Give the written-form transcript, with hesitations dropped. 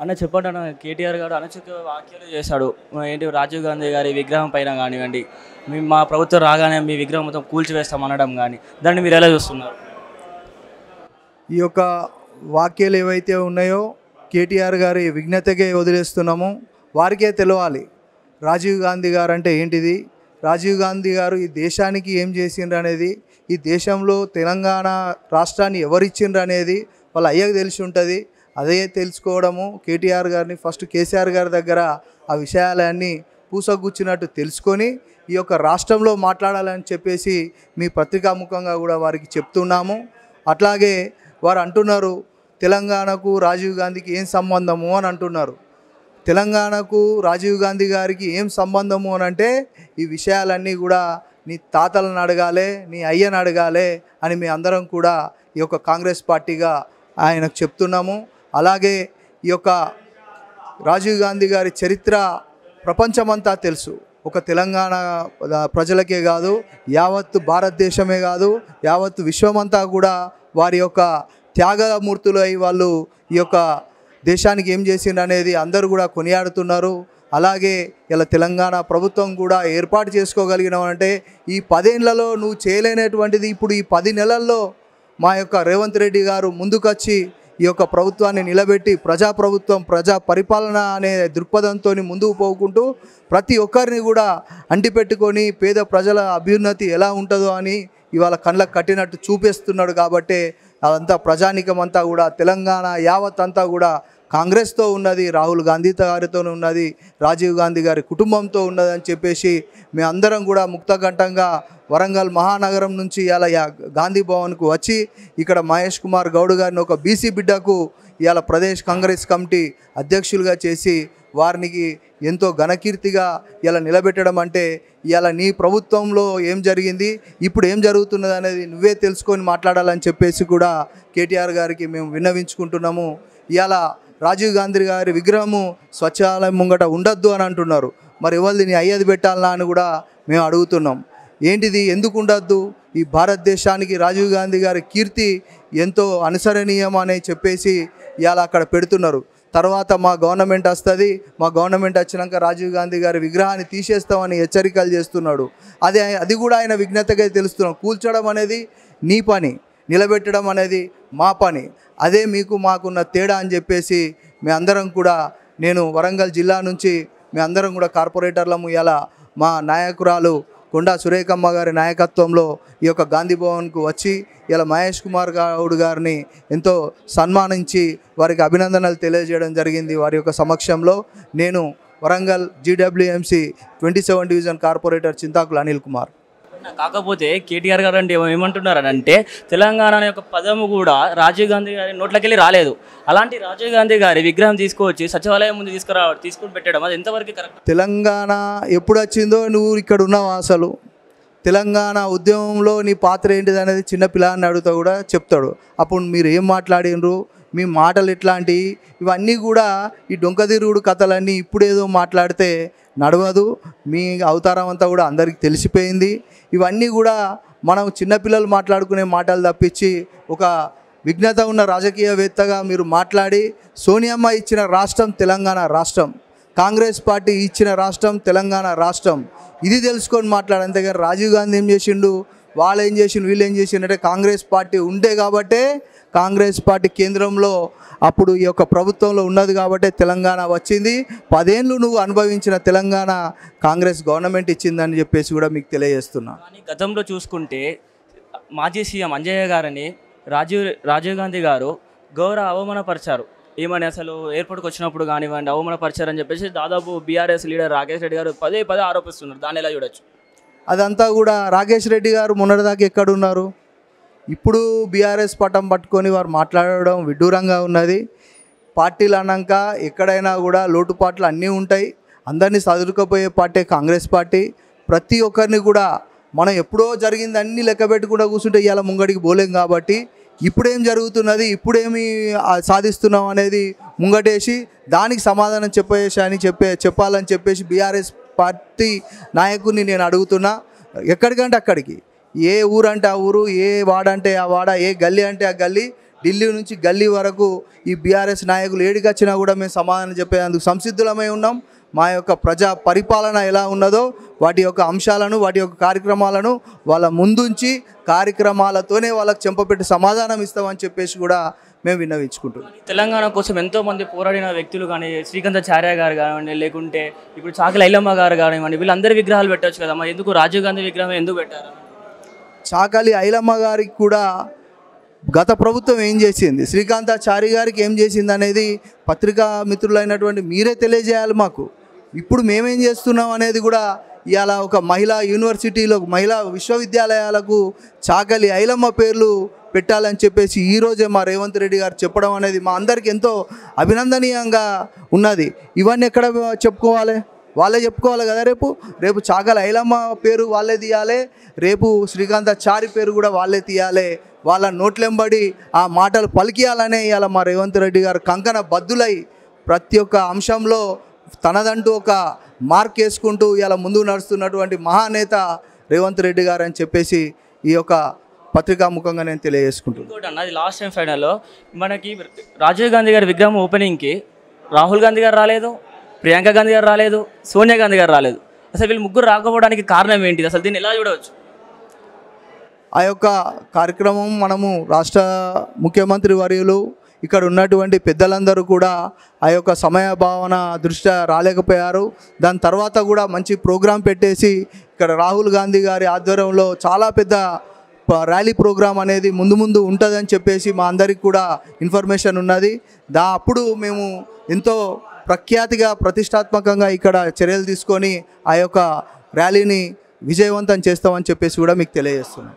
అన్న చెప్పండి అన్న, కేటీఆర్ గారు అనుచిత వ్యాఖ్యలు చేశాడు. ఏంటి రాజీవ్ గాంధీ గారి విగ్రహం పైన కానివ్వండి, మేము మా ప్రభుత్వం రాగానే మీ విగ్రహం మొత్తం కూల్చివేస్తాం అనడం కానీ, దాన్ని మీరు ఎలా చూస్తున్నారు? ఈ యొక్క వాక్యాలు ఏవైతే ఉన్నాయో కేటీఆర్ గారి విజ్ఞతకే వదిలేస్తున్నాము. వారికే తెలవాలి రాజీవ్ గాంధీ గారు అంటే ఏంటిది, రాజీవ్ గాంధీ గారు ఈ దేశానికి ఏం చేసిండ్రు అనేది, ఈ దేశంలో తెలంగాణ రాష్ట్రాన్ని ఎవరిచ్చిండ్రు అనేది వాళ్ళ అయ్యకు తెలిసి ఉంటుంది. అదే తెలుసుకోవడము కేటీఆర్ గారిని ఫస్ట్ కేసీఆర్ గారి దగ్గర ఆ విషయాలన్నీ పూసగుచ్చినట్టు తెలుసుకొని ఈ యొక్క రాష్ట్రంలో మాట్లాడాలని చెప్పేసి మీ పత్రికాముఖంగా కూడా వారికి చెప్తున్నాము. అట్లాగే వారు అంటున్నారు తెలంగాణకు రాజీవ్ గాంధీకి ఏం సంబంధము అని అంటున్నారు. తెలంగాణకు రాజీవ్ గాంధీ గారికి ఏం సంబంధము అని అంటే ఈ విషయాలన్నీ కూడా నీ తాతలను అడగాలి, నీ అయ్యను అడగాలి అని మీ అందరం కూడా ఈ యొక్క కాంగ్రెస్ పార్టీగా ఆయనకు చెప్తున్నాము. అలాగే ఈ యొక్క రాజీవ్ గాంధీ గారి చరిత్ర ప్రపంచమంతా తెలుసు. ఒక తెలంగాణ ప్రజలకే కాదు, యావత్తు భారతదేశమే కాదు, యావత్తు విశ్వమంతా కూడా వారి యొక్క త్యాగమూర్తులు అయి వాళ్ళు ఈ యొక్క దేశానికి ఏం చేసిండ్రు అనేది అందరూ కూడా కొనియాడుతున్నారు. అలాగే ఇలా తెలంగాణ ప్రభుత్వం కూడా ఏర్పాటు చేసుకోగలిగినామంటే ఈ 10 ఏళ్లలో నువ్వు చేయలేనటువంటిది ఇప్పుడు ఈ 10 నెలల్లో మా యొక్క రేవంత్ రెడ్డి గారు ముందుకొచ్చి ఈ యొక్క ప్రభుత్వాన్ని నిలబెట్టి ప్రజాప్రభుత్వం, ప్రజా పరిపాలన అనే దృక్పథంతో ముందుకు పోకుంటూ ప్రతి ఒక్కరిని కూడా అంటిపెట్టుకొని పేద ప్రజల అభ్యున్నతి ఎలా ఉంటుందో అని ఇవాళ కళ్ళకు కట్టినట్టు చూపిస్తున్నాడు. కాబట్టి అదంతా ప్రజానికం అంతా కూడా తెలంగాణ యావత్ అంతా కూడా కాంగ్రెస్తో ఉన్నది, రాహుల్ గాంధీ గారితో ఉన్నది, రాజీవ్ గాంధీ గారి కుటుంబంతో ఉన్నదని చెప్పేసి మేమందరం కూడా ముక్తకంఠంగా వరంగల్ మహానగరం నుంచి ఇలా గాంధీ భవన్కు వచ్చి ఇక్కడ మహేష్ కుమార్ గౌడ్ గారిని ఒక బీసీ బిడ్డకు ఇవాళ ప్రదేశ్ కాంగ్రెస్ కమిటీ అధ్యక్షులుగా చేసి వారికి ఎంతో ఘనకీర్తిగా ఇలా నిలబెట్టడం అంటే ఇవాళ నీ ప్రభుత్వంలో ఏం జరిగింది, ఇప్పుడు ఏం జరుగుతున్నది అనేది నువ్వే తెలుసుకొని మాట్లాడాలని చెప్పేసి కూడా కేటీఆర్ గారికి మేము విన్నవించుకుంటున్నాము. ఇవాళ రాజీవ్ గాంధీ గారి విగ్రహము స్వచ్ఛాలయం ముంగట ఉండొద్దు అని అంటున్నారు. మరి ఎవరిది నీ అయ్యది పెట్టాలన్నా అని కూడా మేము అడుగుతున్నాం. ఏంటిది, ఎందుకు ఉండొద్దు? ఈ భారతదేశానికి రాజీవ్ గాంధీ గారి కీర్తి ఎంతో అనుసరణీయం అని చెప్పేసి ఇవాళ అక్కడ పెడుతున్నారు. తర్వాత మా గవర్నమెంట్ వస్తుంది, మా గవర్నమెంట్ వచ్చినాక రాజీవ్ గాంధీ గారి విగ్రహాన్ని తీసేస్తామని హెచ్చరికలు చేస్తున్నాడు. అది కూడా ఆయన విజ్ఞతగా తెలుస్తున్నాం. కూల్చడం అనేది నీ పని, నిలబెట్టడం అనేది మా పని. అదే మీకు మాకున్న తేడా అని చెప్పేసి మీ అందరం కూడా, నేను వరంగల్ జిల్లా నుంచి మీ అందరం కూడా కార్పొరేటర్లము ఇలా మా నాయకురాలు కొండా సురేఖమ్మ గారి నాయకత్వంలో ఈ యొక్క గాంధీ భవన్కు వచ్చి ఇలా మహేష్ కుమార్ గౌడ్ గారిని ఎంతో సన్మానించి వారికి అభినందనలు తెలియజేయడం జరిగింది. వారి యొక్క సమక్షంలో నేను Warangal GWMC 27 division corporator Chintakula Anil Kumar. కాకపోతే కేటీఆర్ గారు అంటే ఏమంటున్నారంటే తెలంగాణ యొక్క పదము కూడా రాజీవ్ గాంధీ గారి నోట్లకెళ్ళి రాలేదు. అలాంటి రాజీవ్ గాంధీ గారి విగ్రహం తీసుకొచ్చి సచివాలయం ముందు తీసుకుని పెట్టడం అది ఎంతవరకు కరెక్ట్? తెలంగాణ ఎప్పుడు వచ్చిందో నువ్వు ఇక్కడ ఉన్నావు. అసలు తెలంగాణ ఉద్యమంలో నీ పాత్ర ఏంటిది అనేది చిన్న పిల్లాన్ని అడుగుతా కూడా చెప్తాడు. అప్పుడు మీరు ఏం మాట్లాడినరు, మీ మాటలు ఎట్లాంటివి, ఇవన్నీ కూడా ఈ డొంకదిరుగుడు కథలన్నీ ఇప్పుడేదో మాట్లాడితే నడవదు. మీ అవతారం అంతా కూడా అందరికీ తెలిసిపోయింది. ఇవన్నీ కూడా మనం చిన్నపిల్లలు మాట్లాడుకునే మాటలు తప్పించి ఒక విజ్ఞత ఉన్న రాజకీయవేత్తగా మీరు మాట్లాడి సోనియమ్మ ఇచ్చిన రాష్ట్రం తెలంగాణ రాష్ట్రం, కాంగ్రెస్ పార్టీ ఇచ్చిన రాష్ట్రం తెలంగాణ రాష్ట్రం, ఇది తెలుసుకొని మాట్లాడు. అంతేగాని రాజీవ్ గాంధీ ఏం చేసిండు, వాళ్ళు ఏం చేసిండు, వీళ్ళు ఏం చేసిండే కాంగ్రెస్ పార్టీ ఉంటే కాబట్టే, కాంగ్రెస్ పార్టీ కేంద్రంలో అప్పుడు ఈ యొక్క ప్రభుత్వంలో ఉన్నది కాబట్టి తెలంగాణ వచ్చింది. 10 ఏళ్ళు నువ్వు అనుభవించిన తెలంగాణ కాంగ్రెస్ గవర్నమెంట్ ఇచ్చిందని చెప్పేసి కూడా మీకు తెలియజేస్తున్నా. కానీ గతంలో చూసుకుంటే మాజీ సీఎం అంజయ్య గారిని రాజీవ్ గాంధీ గారు గౌరవ అవమానపరిచారు. ఏమని అసలు ఎయిర్పోర్ట్కి వచ్చినప్పుడు కానివ్వండి అవమానపరిచారని చెప్పేసి దాదాపు బీఆర్ఎస్ లీడర్ రాకేష్ రెడ్డి గారు పదే ఆరోపిస్తున్నారు. దాన్ని ఎలా చూడొచ్చు? అదంతా కూడా రాకేష్ రెడ్డి గారు మొన్నటిదాకా ఎక్కడున్నారు? ఇప్పుడు బీఆర్ఎస్ పట్టం పట్టుకొని వారు మాట్లాడడం విడ్డూరంగా ఉన్నది. పార్టీలు అన్నాక ఎక్కడైనా కూడా లోటుపాట్లు అన్నీ ఉంటాయి. అందరినీ సదురుకపోయే పార్టీ కాంగ్రెస్ పార్టీ. ప్రతి ఒక్కరిని కూడా మనం ఎప్పుడో జరిగింది అన్నీ లెక్క పెట్టుకుంటూ కూర్చుంటే ఇవాళ ముంగడికి పోలేం. కాబట్టి ఇప్పుడేం జరుగుతున్నది, ఇప్పుడేమి సాధిస్తున్నాం అనేది ముంగటేసి దానికి సమాధానం చెప్పాలని చెప్పేసి బీఆర్ఎస్ పార్టీ నాయకుడిని నేను అడుగుతున్నా. ఎక్కడికంటే అక్కడికి, ఏ ఊరు అంటే ఆ ఊరు, ఏ వాడ అంటే ఆ వాడ, ఏ గల్లీ అంటే ఆ గల్లీ ఢిల్లీ నుంచి గల్లీ వరకు ఈ బీఆర్ఎస్ నాయకులు ఏడికొచ్చినా కూడా మేము సమాధానం చెప్పేందుకు సంసిద్ధులమై ఉన్నాం. మా యొక్క ప్రజా పరిపాలన ఎలా ఉన్నదో వాటి యొక్క అంశాలను, వాటి యొక్క కార్యక్రమాలను వాళ్ళ ముందుంచి కార్యక్రమాలతోనే వాళ్ళకి చెంపపెట్టి సమాధానం ఇస్తామని చెప్పేసి కూడా మేము విన్నవించుకుంటున్నాం. తెలంగాణ కోసం ఎంతోమంది పోరాడిన వ్యక్తులు కానీ శ్రీకాంతాచార్య గారు కానివ్వండి, లేకుంటే ఇప్పుడు చాకలి ఐలమ్మ గారు కానివ్వండి, వీళ్ళందరి విగ్రహాలు పెట్టవచ్చు కదా, మరి ఎందుకు రాజీవ్ గాంధీ విగ్రహం ఎందుకు పెట్టారు? చాకలి ఐలమ్మ గారికి కూడా గత ప్రభుత్వం ఏం చేసింది, శ్రీకాంతాచారి గారికి ఏం చేసింది అనేది పత్రికా మిత్రులైనటువంటి మీరే తెలియజేయాలి మాకు. ఇప్పుడు మేమేం చేస్తున్నాం అనేది కూడా ఇవాళ ఒక మహిళా యూనివర్సిటీలో, మహిళా విశ్వవిద్యాలయాలకు చాకలి ఐలమ్మ పేర్లు పెట్టాలని చెప్పేసి ఈరోజే మా రేవంత్ రెడ్డి గారు చెప్పడం అనేది మా అందరికీ ఎంతో అభినందనీయంగా ఉన్నది. ఇవన్నీ ఎక్కడ చెప్పుకోవాలి? వాళ్ళే చెప్పుకోవాలి కదా. రేపు చాకలి ఐలమ్మ పేరు వాళ్ళే తీయాలి, రేపు శ్రీకాంతాచారి పేరు కూడా వాళ్ళే తీయాలి. వాళ్ళ నోట్లెంబడి ఆ మాటలు పలికియాలనే ఇవాళ మా రేవంత్ రెడ్డి గారు కంకణ బద్దులై ప్రతి ఒక్క అంశంలో తనదంటూ ఒక మార్క్ వేసుకుంటూ ఇలా ముందుకు నడుస్తున్నటువంటి మహానేత రేవంత్ రెడ్డి గారు అని చెప్పేసి ఈ యొక్క పత్రికాముఖంగా నేను తెలియజేసుకుంటున్నాను. ఇంకోటి అన్నది, లాస్ట్ టైం ఫైనల్లో మనకి రాజీవ్ గాంధీ గారి విగ్రహం ఓపెనింగ్కి రాహుల్ గాంధీ గారు రాలేదు, ప్రియాంక గాంధీ గారు రాలేదు, సోనియా గాంధీ గారు రాలేదు. అసలు వీళ్ళు ముగ్గురు రాకపోవడానికి కారణం ఏంటిది? అసలు దీన్ని ఎలా చూడవచ్చు? ఆ యొక్క కార్యక్రమం మనము రాష్ట్ర ముఖ్యమంత్రి వర్యులు, ఇక్కడ ఉన్నటువంటి పెద్దలందరూ కూడా ఆ యొక్క సమయ భావన దృష్ట్యా రాలేకపోయారు. దాని తర్వాత కూడా మంచి ప్రోగ్రాం పెట్టేసి ఇక్కడ రాహుల్ గాంధీ గారి ఆధ్వర్యంలో చాలా పెద్ద ర్యాలీ ప్రోగ్రాం అనేది ముందు ఉంటుందని చెప్పేసి మా అందరికి కూడా ఇన్ఫర్మేషన్ ఉన్నది. అప్పుడు మేము ఎంతో ప్రఖ్యాతిగా ప్రతిష్టాత్మకంగా ఇక్కడ చర్యలు తీసుకొని ఆ యొక్క ర్యాలీని విజయవంతం చేస్తామని చెప్పేసి కూడా మీకు తెలియజేస్తున్నాం.